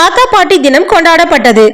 தாத்தா பாட்டி தினம் கொண்டாடப்பட்டது.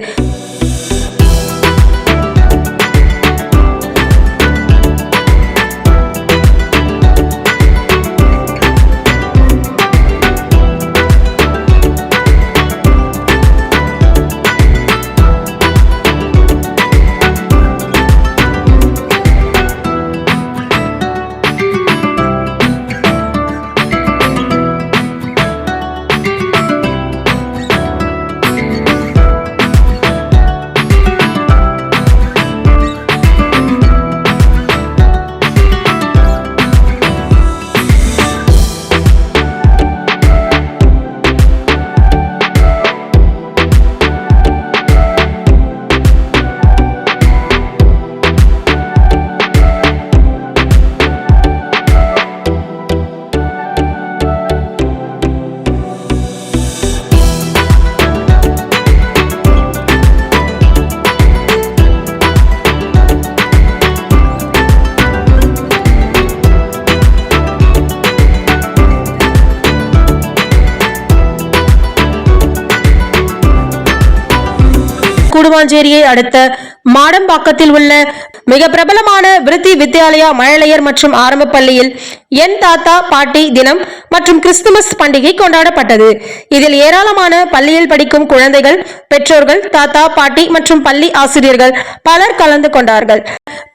கூடுவாஞ்சேரியை அடுத்த மாடம்பாக்கத்தில் உள்ள மிக பிரபலமான விருத்தி வித்யாலயா மழலையர் மற்றும் ஆரம்ப பள்ளியில் என் தாத்தா பாட்டி தினம் மற்றும் கிறிஸ்துமஸ் பண்டிகை கொண்டாடப்பட்டது. இதில் ஏராளமான பள்ளியில் படிக்கும் குழந்தைகள், பெற்றோர்கள், தாத்தா பாட்டி மற்றும் பள்ளி ஆசிரியர்கள் பலர் கலந்து கொண்டார்கள்.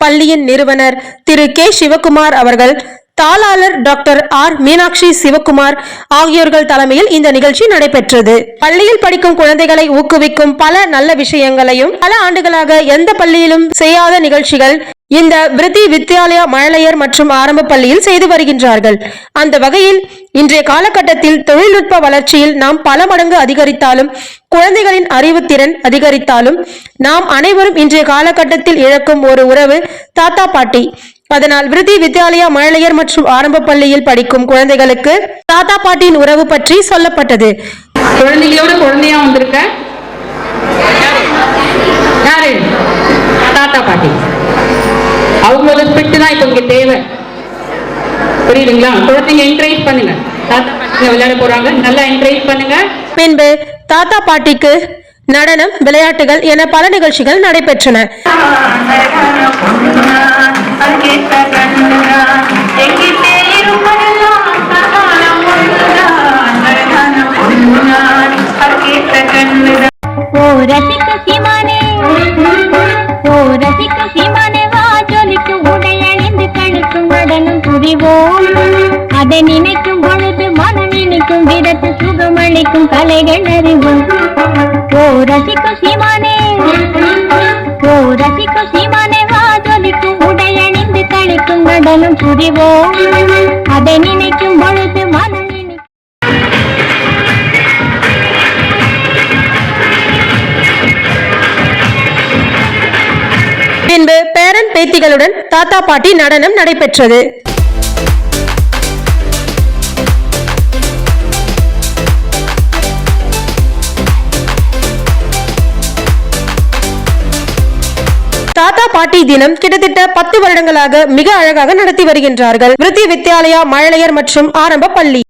பள்ளியின் நிறுவனர் திரு கே சிவகுமார் அவர்கள், தாளாளர் டாக்டர் ஆர் மீனாட்சி சிவகுமார் ஆகியோர்கள் தலைமையில் இந்த நிகழ்ச்சி நடைபெற்றது. பள்ளியில் படிக்கும் குழந்தைகளை ஊக்குவிக்கும் பல நல்ல விஷயங்களையும் பல ஆண்டுகளாக எந்த பள்ளியிலும் செய்யாத நிகழ்ச்சிகள் இந்த விருத்தி வித்யாலயா மழலையர் மற்றும் ஆரம்ப பள்ளியில் செய்து வருகின்றார்கள். அந்த வகையில் இன்றைய காலகட்டத்தில் தொழில்நுட்ப வளர்ச்சியில் நாம் பல மடங்கு அதிகரித்தாலும், குழந்தைகளின் அறிவுத்திறன் அதிகரித்தாலும், நாம் அனைவரும் இன்றைய காலகட்டத்தில் இழக்கும் ஒரு உறவு தாத்தா பாட்டி. அதனால் விருத்தி வித்யாலயா மழலையர் மற்றும் ஆரம்ப பள்ளியில் படிக்கும் குழந்தைகளுக்கு தாத்தா பாட்டியின் உறவு பற்றி சொல்லப்பட்டது. குழந்தைகளோட குழந்தையா வந்திருக்க யாரு? தாத்தா பாட்டி. அவங்களோட ஸ்பிரிட் தான் இப்ப இங்க தேவை. புரியுதுங்களா? குழந்தைங்க என்கரேஜ் பண்ணுங்க. தாத்தா பாட்டிங்க விளையாட போறாங்க, நல்லா என்கரேஜ் பண்ணுங்க. பின்பு தாத்தா பாட்டிக்கு நடனம், விளையாட்டுகள் என பல நிகழ்ச்சிகள் நடைபெற்றன. அதை நினைக்கும் பொழுது மனம் இனிக்கும் விதத்து சுகமளிக்கும் கலைகள் அறிவோம். ஓ ரசிக்கும் சீமானே, ஓ ரசிக்கும் சீமானே, வா ஜொலிக்கும் உடையணிந்து கழிக்கும் நடனம் புரிவோம். அதை நினைக்கும் பொழுது மனம் பின்பு பேரன் பேத்திகளுடன் தாத்தா பாட்டி நடனம் நடைபெற்றது. தாத்தா பாட்டி தினம் கிட்டத்தட்ட 10 வருடங்களாக மிக அழகாக நடத்தி வருகின்றார்கள் விருத்தி வித்யாலயா மழலையர் மற்றும் ஆரம்ப பள்ளி.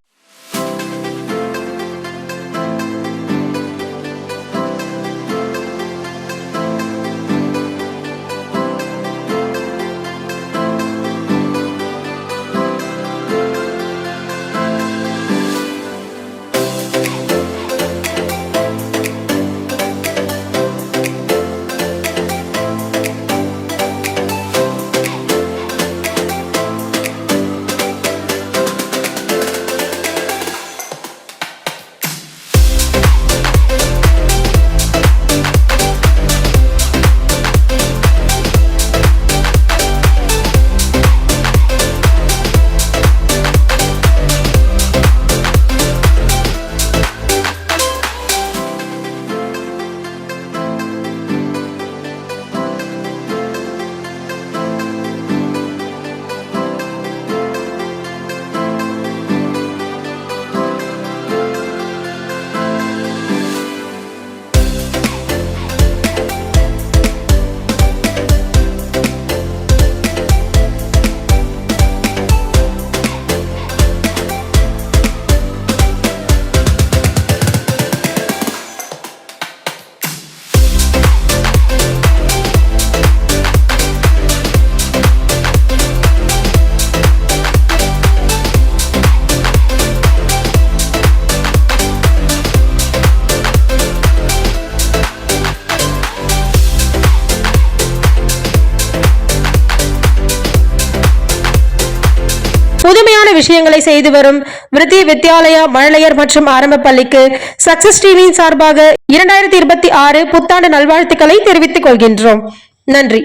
புதுமையான விஷயங்களை செய்து வரும் விருத்தி வித்யாலயா மழலையர் மற்றும் ஆரம்ப பள்ளிக்கு சக்சஸ் டிவியின் சார்பாக 2026 புத்தாண்டு நல்வாழ்த்துக்களை தெரிவித்துக் கொள்கின்றோம். நன்றி.